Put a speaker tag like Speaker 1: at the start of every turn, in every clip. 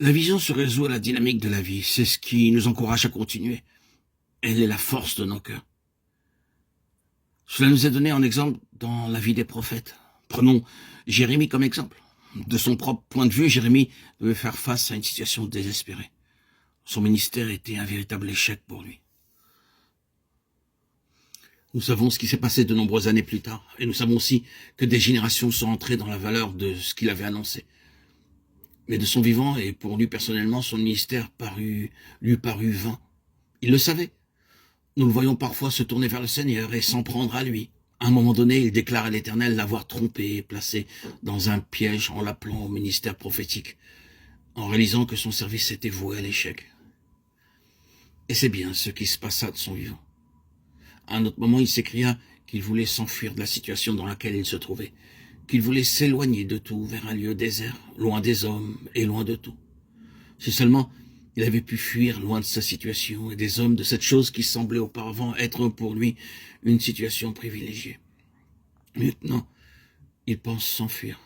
Speaker 1: La vision se résout à la dynamique de la vie. C'est ce qui nous encourage à continuer. Elle est la force de nos cœurs. Cela nous est donné en exemple dans la vie des prophètes. Prenons Jérémie comme exemple. De son propre point de vue, Jérémie devait faire face à une situation désespérée. Son ministère était un véritable échec pour lui. Nous savons ce qui s'est passé de nombreuses années plus tard, et nous savons aussi que des générations sont entrées dans la valeur de ce qu'il avait annoncé. Mais de son vivant, et pour lui personnellement, son ministère lui parut vain. Il le savait. Nous le voyons parfois se tourner vers le Seigneur et s'en prendre à lui. À un moment donné, il déclare à l'Éternel l'avoir trompé et placé dans un piège en l'appelant au ministère prophétique, en réalisant que son service était voué à l'échec. Et c'est bien ce qui se passa de son vivant. À un autre moment, il s'écria qu'il voulait s'enfuir de la situation dans laquelle il se trouvait, qu'il voulait s'éloigner de tout vers un lieu désert, loin des hommes et loin de tout. Si seulement il avait pu fuir loin de sa situation et des hommes, de cette chose qui semblait auparavant être pour lui une situation privilégiée. Maintenant, il pense s'enfuir.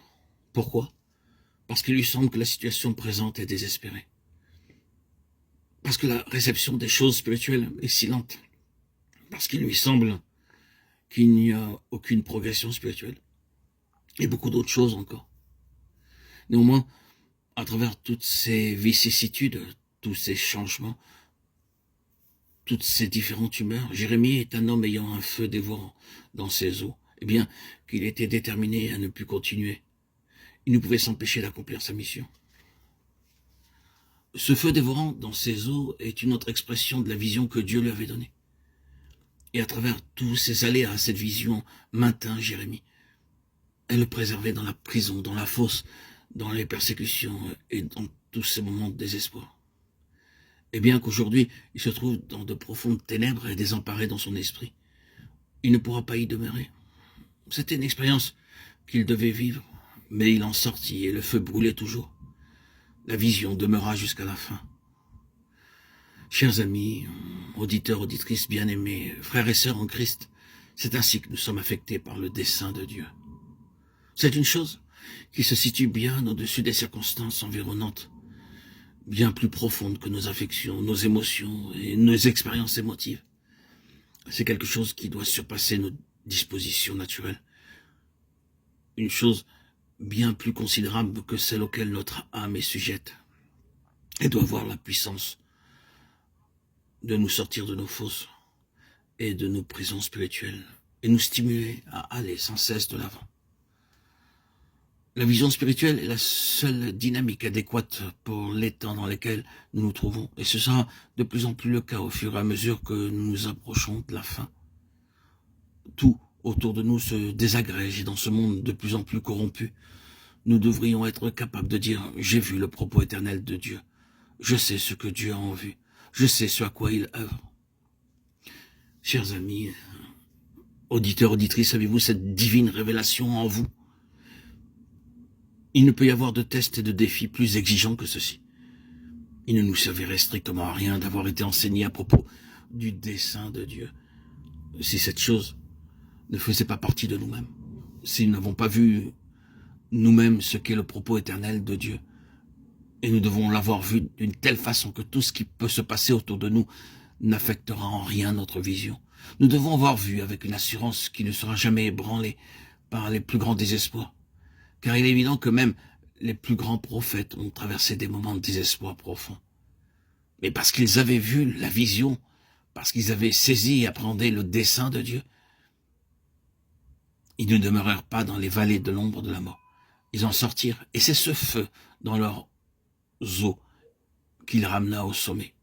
Speaker 1: Pourquoi? Parce qu'il lui semble que la situation présente est désespérée. Parce que la réception des choses spirituelles est si lente. Parce qu'il lui semble qu'il n'y a aucune progression spirituelle. Et beaucoup d'autres choses encore. Néanmoins, à travers toutes ces vicissitudes, tous ces changements, toutes ces différentes humeurs, Jérémie est un homme ayant un feu dévorant dans ses os, et bien qu'il était déterminé à ne plus continuer. Il ne pouvait s'empêcher d'accomplir sa mission. Ce feu dévorant dans ses os est une autre expression de la vision que Dieu lui avait donnée. Et à travers tous ces aléas, cette vision maintint Jérémie. Elle le préservait dans la prison, dans la fosse, dans les persécutions et dans tous ces moments de désespoir. Et bien qu'aujourd'hui, il se trouve dans de profondes ténèbres et désemparé dans son esprit, il ne pourra pas y demeurer. C'était une expérience qu'il devait vivre, mais il en sortit et le feu brûlait toujours. La vision demeura jusqu'à la fin. Chers amis, auditeurs, auditrices bien-aimés, frères et sœurs en Christ, c'est ainsi que nous sommes affectés par le dessein de Dieu. C'est une chose qui se situe bien au-dessus des circonstances environnantes, bien plus profonde que nos affections, nos émotions et nos expériences émotives. C'est quelque chose qui doit surpasser nos dispositions naturelles. Une chose bien plus considérable que celle auquel notre âme est sujette. Elle doit avoir la puissance de nous sortir de nos fosses et de nos prisons spirituelles et nous stimuler à aller sans cesse de l'avant. La vision spirituelle est la seule dynamique adéquate pour les temps dans lesquels nous nous trouvons, et ce sera de plus en plus le cas au fur et à mesure que nous nous approchons de la fin. Tout autour de nous se désagrège et dans ce monde de plus en plus corrompu, nous devrions être capables de dire « J'ai vu le propos éternel de Dieu. Je sais ce que Dieu a en vue. Je sais ce à quoi il œuvre. » Chers amis, auditeurs, auditrices, avez-vous cette divine révélation en vous? Il ne peut y avoir de tests et de défis plus exigeants que ceci. Il ne nous servirait strictement à rien d'avoir été enseigné à propos du dessein de Dieu, si cette chose ne faisait pas partie de nous-mêmes, si nous n'avons pas vu nous-mêmes ce qu'est le propos éternel de Dieu. Et nous devons l'avoir vu d'une telle façon que tout ce qui peut se passer autour de nous n'affectera en rien notre vision. Nous devons avoir vu avec une assurance qui ne sera jamais ébranlée par les plus grands désespoirs. Car il est évident que même les plus grands prophètes ont traversé des moments de désespoir profond. Mais parce qu'ils avaient vu la vision, parce qu'ils avaient saisi et appréhendé le dessein de Dieu, ils ne demeurèrent pas dans les vallées de l'ombre de la mort. Ils en sortirent, et c'est ce feu dans leurs os qu'il ramena au sommet.